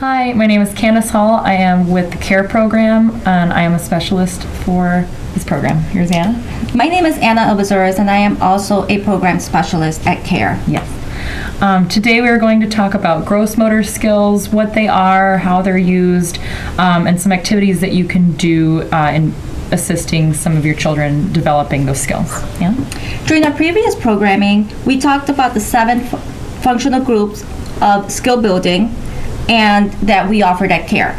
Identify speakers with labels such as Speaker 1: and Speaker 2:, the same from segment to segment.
Speaker 1: Hi, my name is Candace Hall. I am with the C.A.R.E program, and I am a specialist for this program. Here's Anna.
Speaker 2: My name is Anna Obazuras, and I am also a program specialist at C.A.R.E.
Speaker 1: Yes. Today we are going to talk about gross motor skills, what they are, how they're used, and some activities that you can do in assisting some of your children developing those skills. Yeah?
Speaker 2: During our previous programming, we talked about the 7 functional groups of skill building and that we offered at C.A.R.E.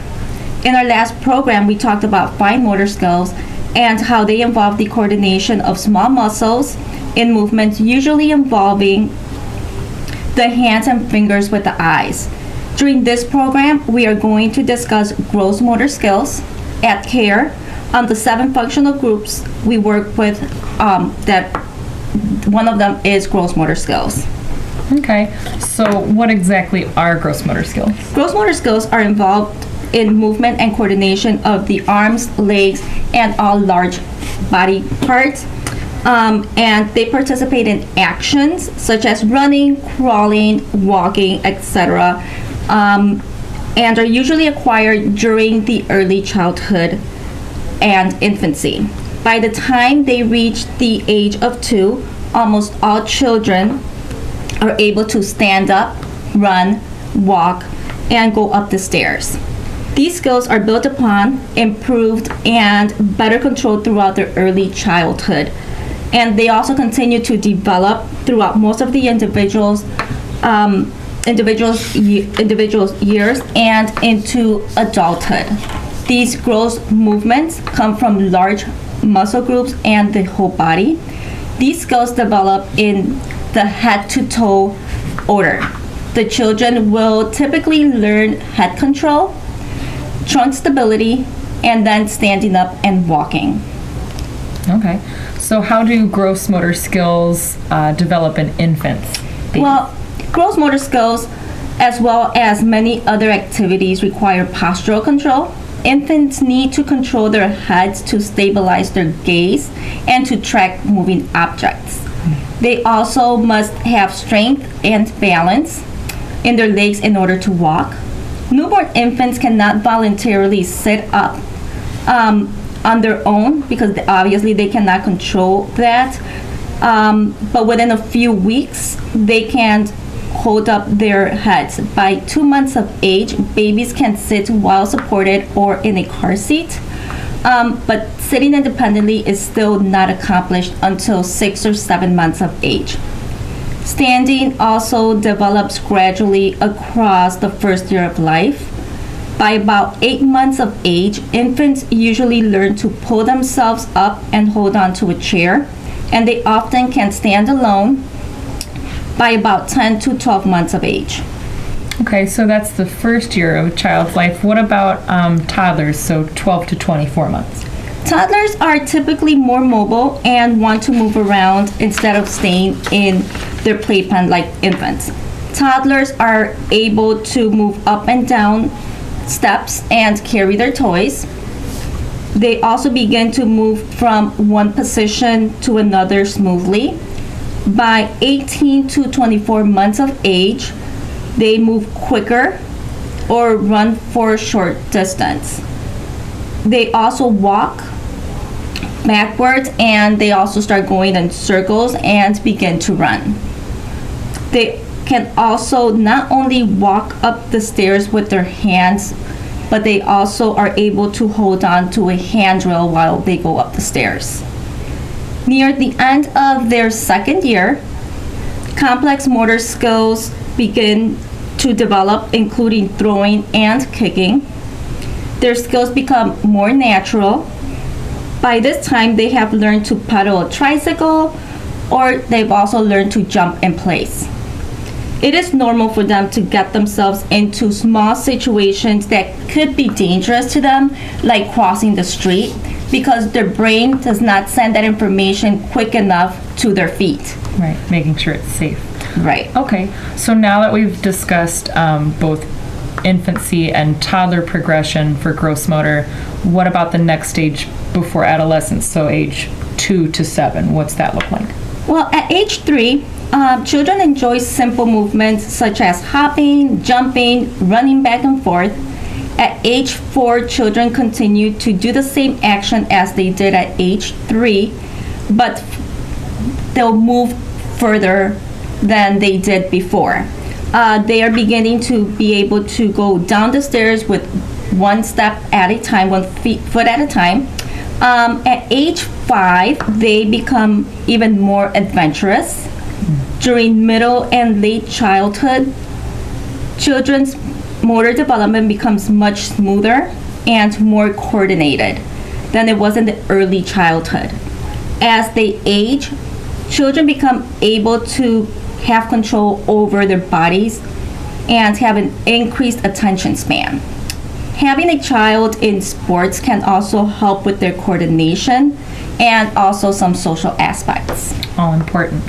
Speaker 2: In our last program, we talked about fine motor skills and how they involve the coordination of small muscles in movements usually involving the hands and fingers with the eyes. During this program, we are going to discuss gross motor skills at C.A.R.E. On the 7 functional groups we work with, that one of them is gross motor skills.
Speaker 1: Okay, so what exactly are gross motor skills?
Speaker 2: Gross motor skills are involved in movement and coordination of the arms, legs, and all large body parts. And they participate in actions such as running, crawling, walking, etc. And are usually acquired during the early childhood and infancy. By the time they reach the age of 2, almost all children are able to stand up, run, walk, and go up the stairs. These skills are built upon, improved, and better controlled throughout their early childhood. And they also continue to develop throughout most of the individuals' years and into adulthood. These gross movements come from large muscle groups and the whole body. These skills develop in the head to toe order. The children will typically learn head control, trunk stability, and then standing up and walking.
Speaker 1: Okay, so how do gross motor skills develop in infants?
Speaker 2: Well, gross motor skills, as well as many other activities, require postural control. Infants need to control their heads to stabilize their gaze and to track moving objects. They also must have strength and balance in their legs in order to walk. Newborn infants cannot voluntarily sit up on their own because obviously they cannot control that. But within a few weeks, they can hold up their heads. By 2 months of age, babies can sit while supported or in a car seat. But sitting independently is still not accomplished until 6 or 7 months of age. Standing also develops gradually across the first year of life. By about 8 months of age, infants usually learn to pull themselves up and hold on to a chair, and they often can stand alone by about 10 to 12 months of age.
Speaker 1: Okay, so that's the first year of a child's life. What about toddlers, so 12 to 24 months?
Speaker 2: Toddlers are typically more mobile and want to move around instead of staying in their playpen like infants. Toddlers are able to move up and down steps and carry their toys. They also begin to move from one position to another smoothly. By 18 to 24 months of age, they move quicker or run for a short distance. They also walk backwards, and they also start going in circles and begin to run. They can also not only walk up the stairs with their hands, but they also are able to hold on to a handrail while they go up the stairs. Near the end of their second year, complex motor skills begin to develop, including throwing and kicking. Their skills become more natural. By this time, they have learned to pedal a tricycle, or they've also learned to jump in place. It is normal for them to get themselves into small situations that could be dangerous to them, like crossing the street, because their brain does not send that information quick enough to their feet.
Speaker 1: Right, making sure it's safe.
Speaker 2: Right.
Speaker 1: Okay, so now that we've discussed both infancy and toddler progression for gross motor, what about the next stage before adolescence, so age 2 to 7? What's that look like?
Speaker 2: Well, at age 3, children enjoy simple movements such as hopping, jumping, running back and forth. At age 4, children continue to do the same action as they did at age 3, but they'll move further than they did before. They are beginning to be able to go down the stairs with one step at a time, foot at a time. At age 5, they become even more adventurous. During middle and late childhood, children's motor development becomes much smoother and more coordinated than it was in the early childhood. As they age, children become able to have control over their bodies and have an increased attention span. Having a child in sports can also help with their coordination and also some social aspects.
Speaker 1: All important.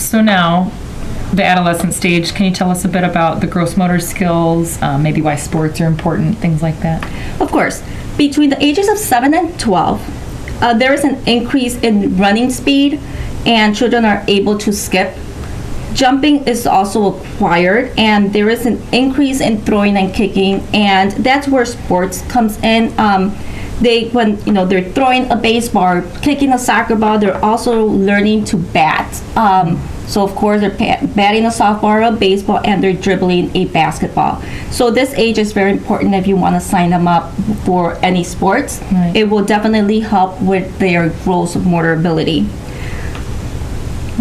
Speaker 1: So now, the adolescent stage, can you tell us a bit about the gross motor skills, maybe why sports are important, things like that?
Speaker 2: Of course. Between the ages of 7 and 12, there is an increase in running speed and children are able to skip. Jumping is also acquired and there is an increase in throwing and kicking, and that's where sports comes in. When they're throwing a baseball or kicking a soccer ball, they're also learning to bat. So of course they're batting a softball or a baseball and they're dribbling a basketball. So this age is very important if you want to sign them up for any sports.
Speaker 1: Right.
Speaker 2: It will definitely help with their gross motor ability.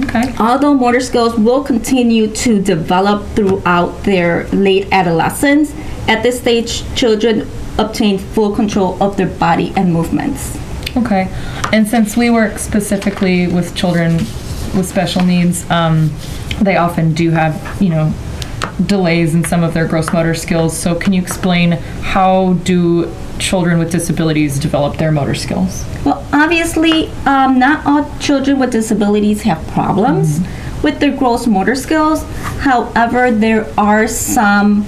Speaker 1: Okay.
Speaker 2: Although motor skills will continue to develop throughout their late adolescence, at this stage children obtain full control of their body and movements.
Speaker 1: Okay. And since we work specifically with children with special needs, they often do have, delays in some of their gross motor skills. So can you explain how do children with disabilities develop their motor skills?
Speaker 2: Well, obviously, not all children with disabilities have problems with their gross motor skills. However, there are some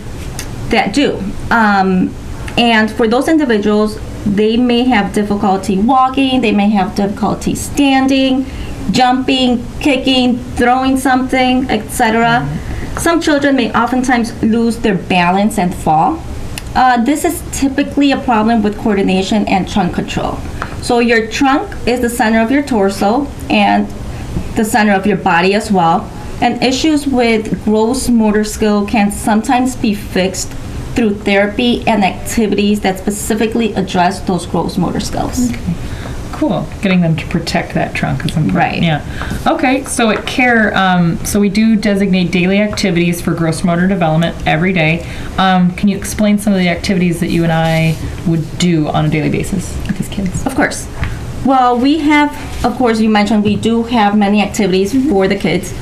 Speaker 2: that do. And for those individuals, they may have difficulty walking, they may have difficulty standing, jumping, kicking, throwing something, etc. Some children may oftentimes lose their balance and fall. This is typically a problem with coordination and trunk control. So your trunk is the center of your torso and the center of your body as well. And issues with gross motor skill can sometimes be fixed through therapy and activities that specifically address those gross motor skills.
Speaker 1: Okay. Cool. Getting them to protect that trunk is important.
Speaker 2: Right.
Speaker 1: Yeah. Okay. So at C.A.R.E, so we do designate daily activities for gross motor development every day. Can you explain some of the activities that you and I would do on a daily basis with these kids?
Speaker 2: Of course. Well, we have, of course, you mentioned we do have many activities for the kids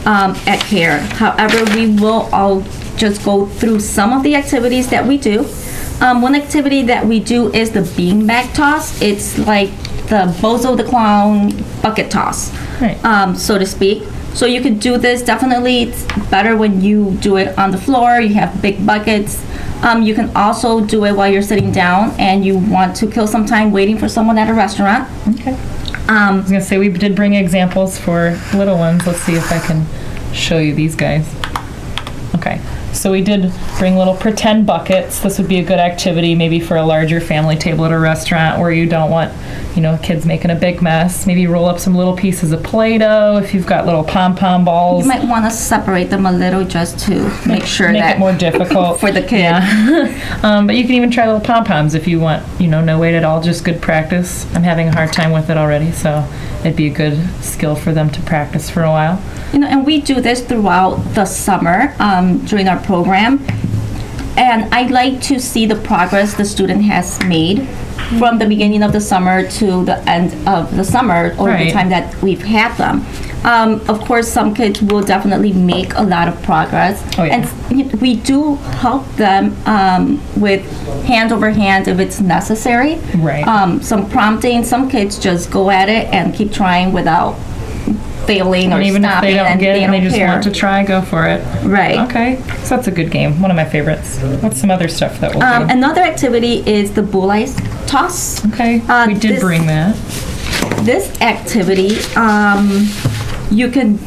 Speaker 2: at C.A.R.E. However, we will all just go through some of the activities that we do. One activity that we do is the beanbag toss. It's like the Bozo the Clown bucket toss,
Speaker 1: Right.
Speaker 2: so to speak. So you could do this. Definitely, it's better when you do it on the floor. You have big buckets. You can also do it while you're sitting down and you want to kill some time waiting for someone at a restaurant.
Speaker 1: Okay. I was going to say we did bring examples for little ones. Let's see if I can show you these guys. Okay. So we did bring little pretend buckets. This would be a good activity maybe for a larger family table at a restaurant where you don't want, kids making a big mess. Maybe roll up some little pieces of Play-Doh if you've got little pom-pom balls.
Speaker 2: You might want to separate them a little just to make sure
Speaker 1: make
Speaker 2: that
Speaker 1: it more difficult
Speaker 2: for the kid.
Speaker 1: Yeah. But you can even try little pom-poms if you want, no weight at all, just good practice. I'm having a hard time with it already, so it'd be a good skill for them to practice for a while.
Speaker 2: And we do this throughout the summer during our program. And I'd like to see the progress the student has made from the beginning of the summer to the end of the summer or
Speaker 1: Right.
Speaker 2: the time that we've had them. Of course, some kids will definitely make a lot of progress.
Speaker 1: Oh, yeah.
Speaker 2: And we do help them with hand over hand if it's necessary.
Speaker 1: Right.
Speaker 2: Some prompting, some kids just go at it and keep trying without failing or
Speaker 1: And even if
Speaker 2: stopping,
Speaker 1: they don't get it and they just
Speaker 2: care.
Speaker 1: want to try, go for it.
Speaker 2: Right.
Speaker 1: Okay. So that's a good game. One of my favorites. What's some other stuff that we'll do?
Speaker 2: Another activity is the bullies toss.
Speaker 1: Okay. We did
Speaker 2: this-
Speaker 1: bring that.
Speaker 2: This activity You can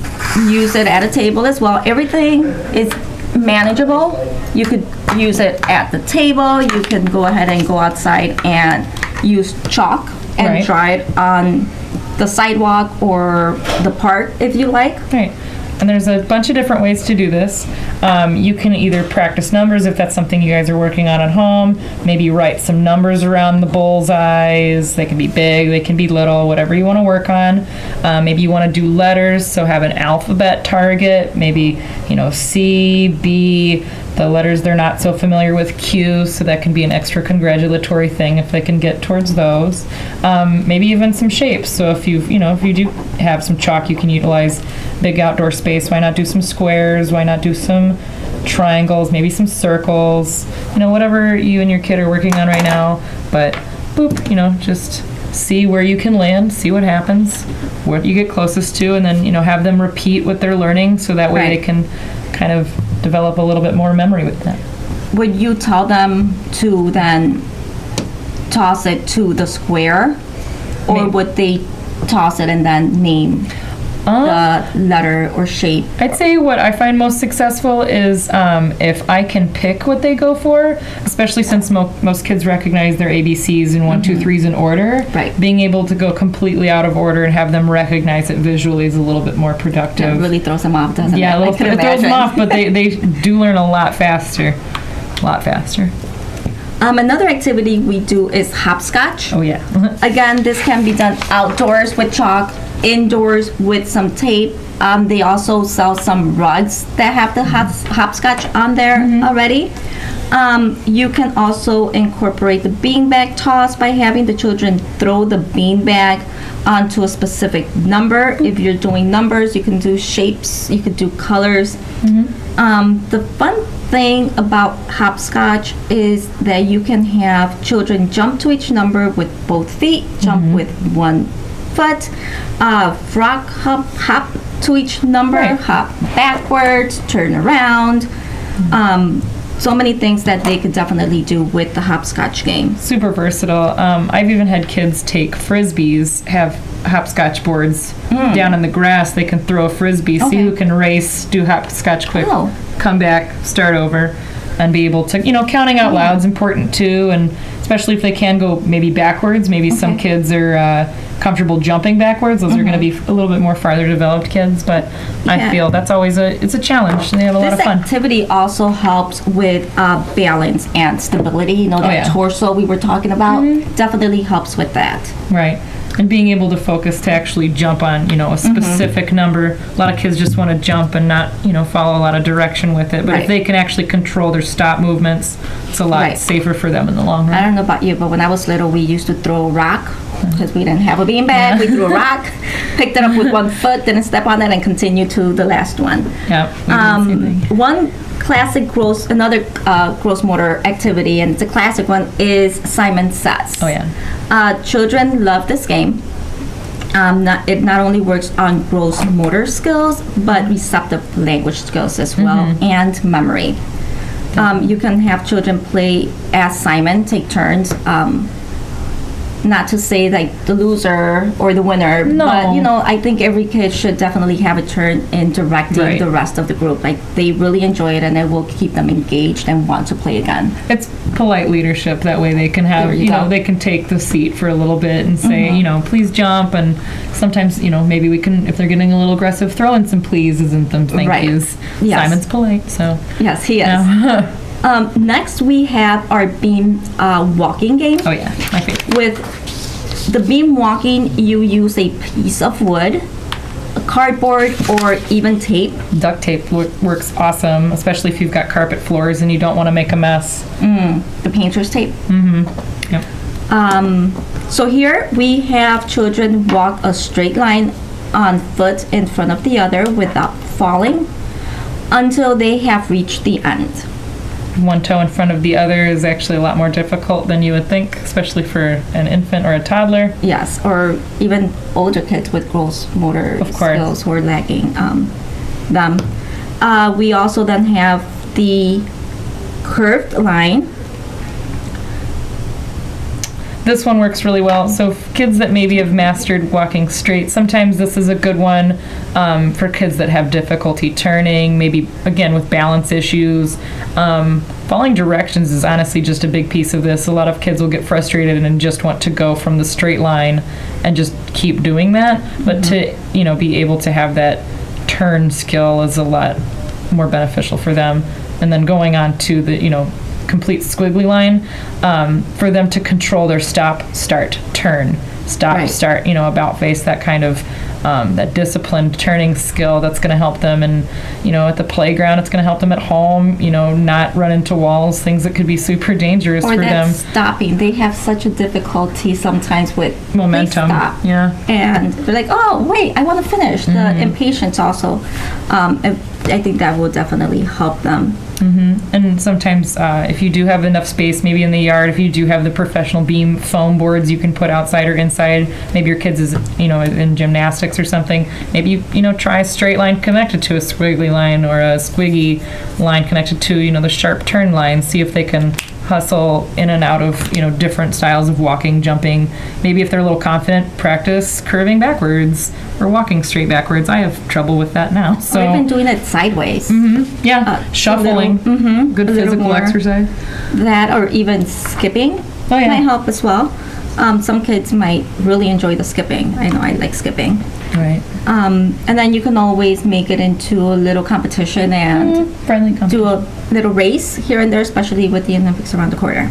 Speaker 2: use it at a table as well. Everything is manageable. You could use it at the table. You can go ahead and go outside and use chalk and
Speaker 1: Right.
Speaker 2: draw it on the sidewalk or the park if you like.
Speaker 1: Right. And there's a bunch of different ways to do this. You can either practice numbers if that's something you guys are working on at home. Maybe write some numbers around the bullseyes. They can be big, they can be little, whatever you want to work on. Maybe you want to do letters, so have an alphabet target. Maybe, C, B, the letters they're not so familiar with, Q, so that can be an extra congratulatory thing if they can get towards those. Maybe even some shapes. So if you do have some chalk, you can utilize big outdoor space. Why not do some squares? Why not do some triangles? Maybe some circles? Whatever you and your kid are working on right now. But boop, just see where you can land, see what happens, what you get closest to, and then have them repeat what they're learning, so that way
Speaker 2: Right.
Speaker 1: they can kind of develop a little bit more memory with that.
Speaker 2: Would you tell them to then toss it to the square, or
Speaker 1: Maybe.
Speaker 2: would they toss it and then name the letter or shape?
Speaker 1: I'd say what I find most successful is if I can pick what they go for, especially since most kids recognize their ABCs in 1, 2, 3s in order.
Speaker 2: Right.
Speaker 1: Being able to go completely out of order and have them recognize it visually is a little bit more productive.
Speaker 2: It really throws them off, doesn't it?
Speaker 1: Yeah, a little
Speaker 2: I can
Speaker 1: it throws them
Speaker 2: imagine.
Speaker 1: off, but they do learn a lot faster. A lot faster.
Speaker 2: Another activity we do is hopscotch.
Speaker 1: Oh, yeah.
Speaker 2: Again, this can be done outdoors with chalk, indoors with some tape. They also sell some rugs that have the hopscotch on there already. You can also incorporate the beanbag toss by having the children throw the beanbag onto a specific number. If you're doing numbers, you can do shapes, you could do colors. The fun thing about hopscotch is that you can have children jump to each number with both feet, jump with one foot, frog hop to each number,
Speaker 1: Right.
Speaker 2: hop backwards, turn around. So many things that they could definitely do with the hopscotch game.
Speaker 1: Super versatile. I've even had kids take frisbees, have hopscotch boards down in the grass. They can throw a frisbee, see
Speaker 2: Okay.
Speaker 1: who can race, do hopscotch quick,
Speaker 2: Oh.
Speaker 1: come back, start over, and be able to, counting out loud is important too, and especially if they can go maybe backwards. Maybe some
Speaker 2: Okay.
Speaker 1: kids are comfortable jumping backwards. Those are going to be a little bit more farther developed kids, but I
Speaker 2: Yeah.
Speaker 1: feel that's always it's a challenge, and they have a lot
Speaker 2: This
Speaker 1: of fun.
Speaker 2: activity also helps with balance and stability. That
Speaker 1: yeah.
Speaker 2: torso we were talking about definitely helps with that.
Speaker 1: Right. And being able to focus to actually jump on, a specific number. A lot of kids just want to jump and not, follow a lot of direction with it. But
Speaker 2: Right.
Speaker 1: if they can actually control their stop movements, it's a lot
Speaker 2: Right.
Speaker 1: safer for them in the long
Speaker 2: I
Speaker 1: run.
Speaker 2: don't know about you, but when I was little, we used to throw a rock because we didn't have a beanbag. We threw a rock, picked it up with one foot, didn't step on it, and continued to the last one.
Speaker 1: Yeah. we do the same thing.
Speaker 2: One classic another gross motor activity, and it's a classic one, is Simon Says.
Speaker 1: Oh, yeah.
Speaker 2: Children love this game. It not only works on gross motor skills, but receptive language skills as well, and memory. You can have children play as Simon, take turns. Not to say like the loser or the winner,
Speaker 1: No.
Speaker 2: but I think every kid should definitely have a turn in directing
Speaker 1: Right.
Speaker 2: the rest of the group. Like they really enjoy it, and it will keep them engaged and want to play again.
Speaker 1: It's polite leadership. That way they can have,
Speaker 2: There you go.
Speaker 1: they can take the seat for a little bit and say, please jump. And sometimes, maybe we can, if they're getting a little aggressive, throw in some pleases and some thank
Speaker 2: Right.
Speaker 1: yous.
Speaker 2: Yes.
Speaker 1: Simon's polite, so.
Speaker 2: Yes, he is.
Speaker 1: Yeah.
Speaker 2: Next, we have our beam walking game.
Speaker 1: Oh, yeah. My favorite.
Speaker 2: With the beam walking, you use a piece of wood, a cardboard, or even tape.
Speaker 1: Duct tape works awesome, especially if you've got carpet floors and you don't want to make a mess.
Speaker 2: The painter's tape.
Speaker 1: Yep.
Speaker 2: So here we have children walk a straight line on foot in front of the other without falling until they have reached the end.
Speaker 1: One toe in front of the other is actually a lot more difficult than you would think, especially for an infant or a toddler.
Speaker 2: Yes, or even older kids with gross motor
Speaker 1: Of course.
Speaker 2: skills who are lacking them. We also then have the curved line.
Speaker 1: this one works really well. So kids that maybe have mastered walking straight, sometimes this is a good one for kids that have difficulty turning, maybe again with balance issues. Following directions is honestly just a big piece of this. A lot of kids will get frustrated and just want to go from the straight line and just keep doing that. But to, be able to have that turn skill is a lot more beneficial for them. And then going on to the, complete squiggly line, for them to control their stop, start, turn, stop, start, about face, that kind of that disciplined turning skill that's going to help them. And at the playground, it's going to help them at home, not run into walls, things that could be super dangerous for them.
Speaker 2: Stopping, they have such a difficulty sometimes with
Speaker 1: momentum.
Speaker 2: Stop,
Speaker 1: and
Speaker 2: they're like, oh wait, I want to finish. The impatience also, I think that will definitely help them.
Speaker 1: And sometimes if you do have enough space, maybe in the yard, if you do have the professional beam foam boards you can put outside or inside, maybe your kids is in gymnastics or something, maybe you try a straight line connected to a squiggly line, or a squiggy line connected to the sharp turn line. See if they can hustle in and out of different styles of walking, jumping. Maybe if they're a little confident, practice curving backwards or walking straight backwards. I have trouble with that now. So
Speaker 2: I've been doing it sideways.
Speaker 1: Shuffling. Good physical exercise.
Speaker 2: That, or even skipping might help as well. Some kids might really enjoy the skipping. I know I like skipping.
Speaker 1: Right.
Speaker 2: And then you can always make it into a little competition and
Speaker 1: friendly competition.
Speaker 2: Do a little race here and there, especially with the Olympics around the corner.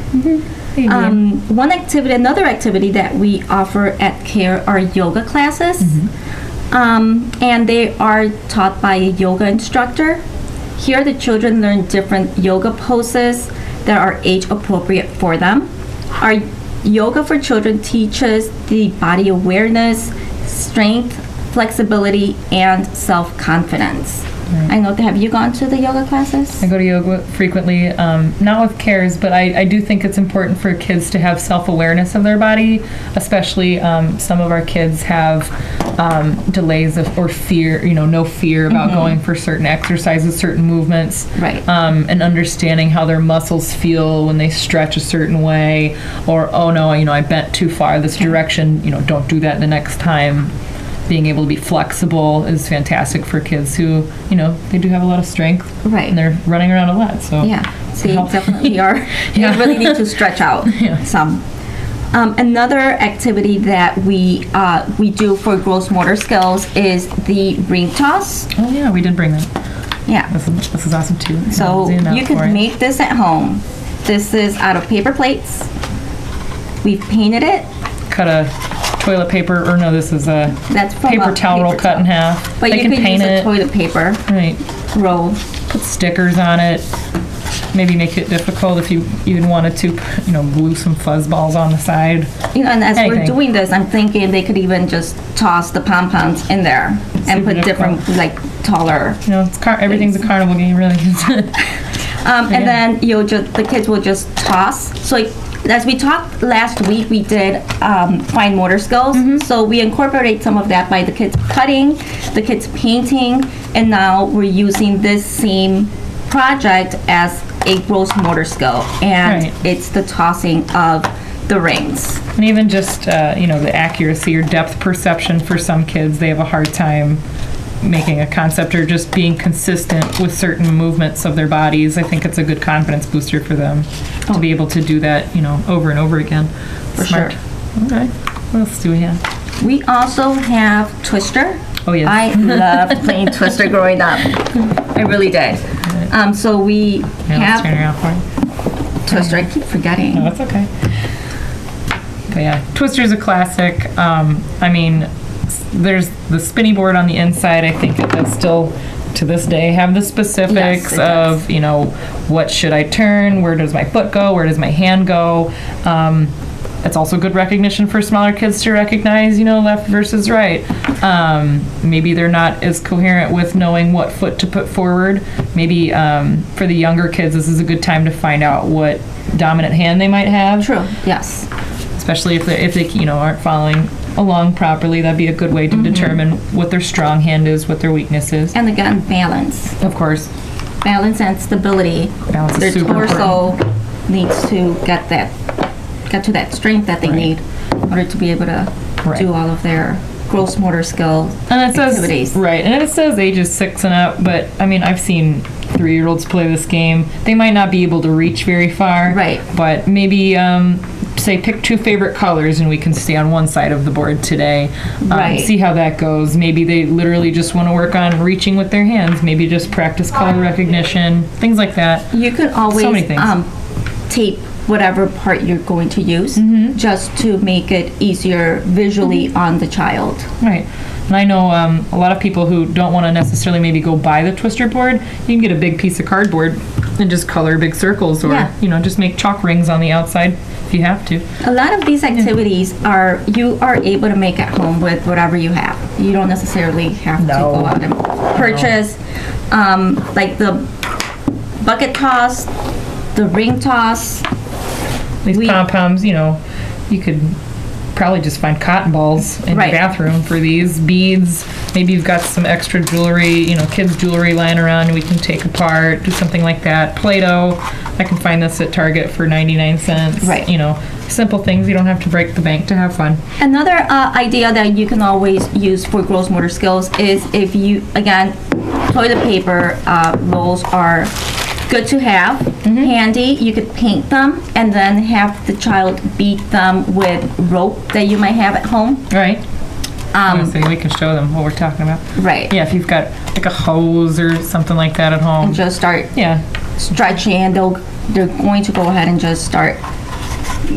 Speaker 2: Another activity that we offer at C.A.R.E. are yoga classes. And they are taught by a yoga instructor. Here the children learn different yoga poses that are age appropriate for them. Our yoga for children teaches the body awareness, strength, flexibility, and self-confidence. Right. I know. Have you gone to the yoga classes?
Speaker 1: I go to yoga frequently, not with C.A.R.E.s, but I do think it's important for kids to have self-awareness of their body, especially some of our kids have delays or fear, no fear about going for certain exercises, certain movements, and understanding how their muscles feel when they stretch a certain way, or, oh no, I bent too far this direction, don't do that the next time. Being able to be flexible is fantastic for kids who, they do have a lot of strength.
Speaker 2: Right.
Speaker 1: And they're running around a lot. So
Speaker 2: they definitely are. You really need to stretch out some. Another activity that we do for gross motor skills is the ring toss.
Speaker 1: Oh yeah, we did bring that.
Speaker 2: Yeah.
Speaker 1: This is awesome too.
Speaker 2: So you can make this at home. This is out of paper plates. We've painted it.
Speaker 1: Cut a toilet paper, or no, this is a paper towel roll cut in half.
Speaker 2: But
Speaker 1: they
Speaker 2: you
Speaker 1: can paint
Speaker 2: use
Speaker 1: it.
Speaker 2: A toilet paper roll.
Speaker 1: Put stickers on it. Maybe make it difficult if you even wanted to, glue some fuzz balls on the side.
Speaker 2: And as we're doing this, I'm thinking they could even just toss the pom-poms in there and put different, taller.
Speaker 1: Everything's a carnival game, really.
Speaker 2: And then the kids will just toss. So as we talked last week, we did fine motor skills. So we incorporate some of that by the kids cutting, the kids painting, and now we're using this same project as a gross motor skill, and it's the tossing of the rings.
Speaker 1: And even just the accuracy or depth perception for some kids, they have a hard time making a concept or just being consistent with certain movements of their bodies. I think it's a good confidence booster for them to be able to do that, over and over again.
Speaker 2: For
Speaker 1: Smart.
Speaker 2: sure.
Speaker 1: Okay. What else do we have?
Speaker 2: We also have Twister.
Speaker 1: Oh, yes.
Speaker 2: I loved playing Twister growing up. I really did. So we have...
Speaker 1: Let's turn it around for you.
Speaker 2: Twister. I keep forgetting.
Speaker 1: No, that's okay. But yeah, Twister's a classic. There's the spinny board on the inside. I think it does still, to this day, have the specifics of, what should I turn? Where does my foot go? Where does my hand go? It's also good recognition for smaller kids to recognize, left versus right. Maybe they're not as coherent with knowing what foot to put forward. Maybe for the younger kids, this is a good time to find out what dominant hand they might have.
Speaker 2: True. Yes.
Speaker 1: Especially if they aren't following along properly. That'd be a good way to determine what their strong hand is, what their weakness is.
Speaker 2: And again, balance.
Speaker 1: Of course.
Speaker 2: Balance and stability.
Speaker 1: Balance
Speaker 2: their
Speaker 1: is super
Speaker 2: torso
Speaker 1: important.
Speaker 2: Needs to get that get to that strength that they need in order to be able to do all of their gross motor skill activities.
Speaker 1: Right, and it says ages 6 and up, but I mean, I've seen 3-year-olds play this game. They might not be able to reach very far.
Speaker 2: Right.
Speaker 1: But maybe, say, pick 2 favorite colors and we can stay on one side of the board today.
Speaker 2: Right.
Speaker 1: See how that goes. Maybe they literally just want to work on reaching with their hands. Maybe just practice color recognition, things like that.
Speaker 2: You can always
Speaker 1: so many things.
Speaker 2: Tape whatever part you're going to use just to make it easier visually on the child.
Speaker 1: Right. And I know a lot of people who don't want to necessarily maybe go buy the twister board. You can get a big piece of cardboard and just color big circles, or just make chalk rings on the outside if you have to.
Speaker 2: A lot of these activities you are able to make at home with whatever you have. You don't necessarily have to go out and purchase like the bucket toss, the ring toss.
Speaker 1: These pom-poms, you could probably just find cotton balls in your bathroom for these. Beads, maybe you've got some extra jewelry, kids' jewelry lying around we can take apart, do something like that. Play-Doh, I can find this at Target for 99 cents.
Speaker 2: Right.
Speaker 1: Simple things. You don't have to break the bank to have fun.
Speaker 2: Another idea that you can always use for gross motor skills is if you, again, toilet paper rolls are good to have, handy. You could paint them and then have the child beat them with rope that you might have at home.
Speaker 1: Right. So we can show them what we're talking about.
Speaker 2: Right.
Speaker 1: Yeah, if you've got like a hose or something like that at home.
Speaker 2: And just start stretching, and they're going to go ahead and just start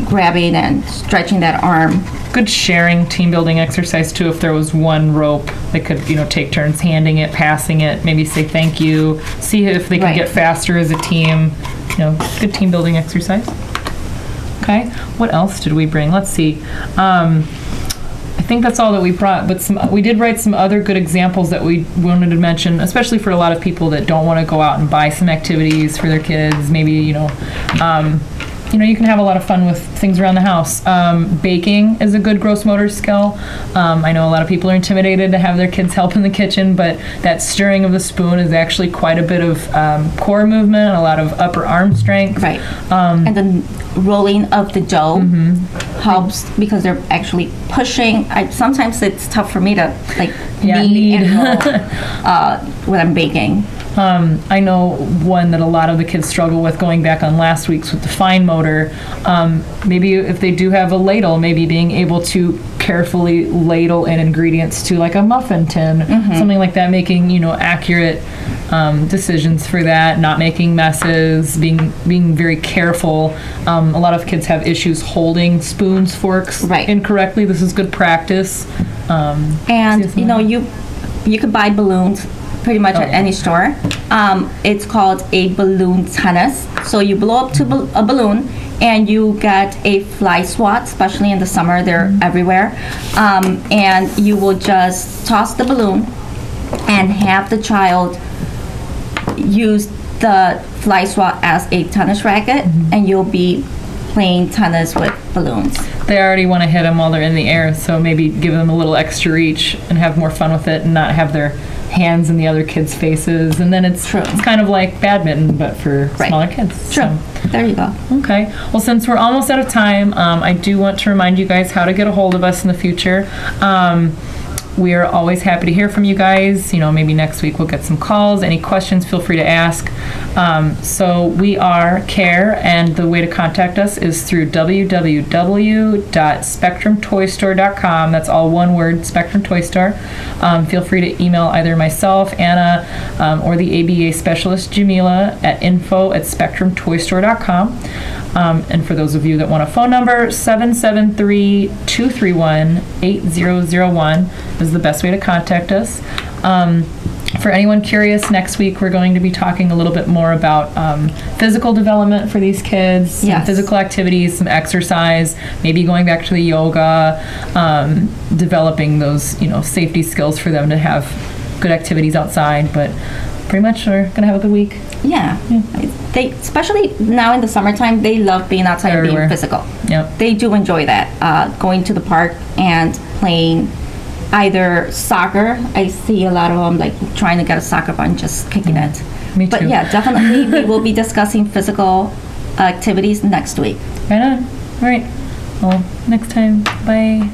Speaker 2: grabbing and stretching that arm.
Speaker 1: Good sharing team building exercise too. If there was one rope, they could take turns handing it, passing it, maybe say thank you, see if they can get faster as a team. Good team building exercise. Okay, what else did we bring? Let's see. I think that's all that we brought, but we did write some other good examples that we wanted to mention, especially for a lot of people that don't want to go out and buy some activities for their kids. Maybe you can have a lot of fun with things around the house. Baking is a good gross motor skill. I know a lot of people are intimidated to have their kids help in the kitchen, but that stirring of the spoon is actually quite a bit of core movement, a lot of upper arm strength.
Speaker 2: Right. And then rolling of the dough helps because they're actually pushing. Sometimes it's tough for me to knead and roll when I'm baking.
Speaker 1: I know one that a lot of the kids struggle with, going back on last week's with the fine motor. Maybe if they do have a ladle, maybe being able to carefully ladle in ingredients to like a muffin tin, something like that, making accurate decisions for that, not making messes, being very careful. A lot of kids have issues holding spoons, forks incorrectly. This is good practice.
Speaker 2: And you could buy balloons pretty much at any store. It's called a balloon tennis. So you blow up to a balloon and you get a fly swat, especially in the summer, they're everywhere. And you will just toss the balloon and have the child use the fly swat as a tennis racket, and you'll be playing tennis with balloons.
Speaker 1: They already want to hit them while they're in the air, so maybe give them a little extra reach and have more fun with it and not have their hands in the other kids' faces. And then it's kind of like badminton, but for smaller kids.
Speaker 2: True. So. There you go.
Speaker 1: Okay. Well, since we're almost out of time, I do want to remind you guys how to get a hold of us in the future. We are always happy to hear from you guys. Maybe next week we'll get some calls. Any questions, feel free to ask. So we are C.A.R.E, and the way to contact us is through www.spectrumtoystore.com. That's all one word, Spectrum Toy Store. Feel free to email either myself, Anna, or the ABA specialist, Jamila, at info@spectrumtoystore.com. And for those of you that want a phone number, 773-231-8001 is the best way to contact us. For anyone curious, next week we're going to be talking a little bit more about physical development for these kids, some physical activities, some exercise, maybe going back to the yoga, developing those safety skills for them to have good activities outside. But pretty much we're going to have a good week.
Speaker 2: Yeah. They, especially now in the summertime, they love being outside and being physical.
Speaker 1: Yep.
Speaker 2: They do enjoy that, going to the park and playing either soccer. I see a lot of them trying to get a soccer ball and just kicking it.
Speaker 1: Me too.
Speaker 2: But yeah, definitely we will be discussing physical activities next week.
Speaker 1: Right on. All right. Well, next time. Bye.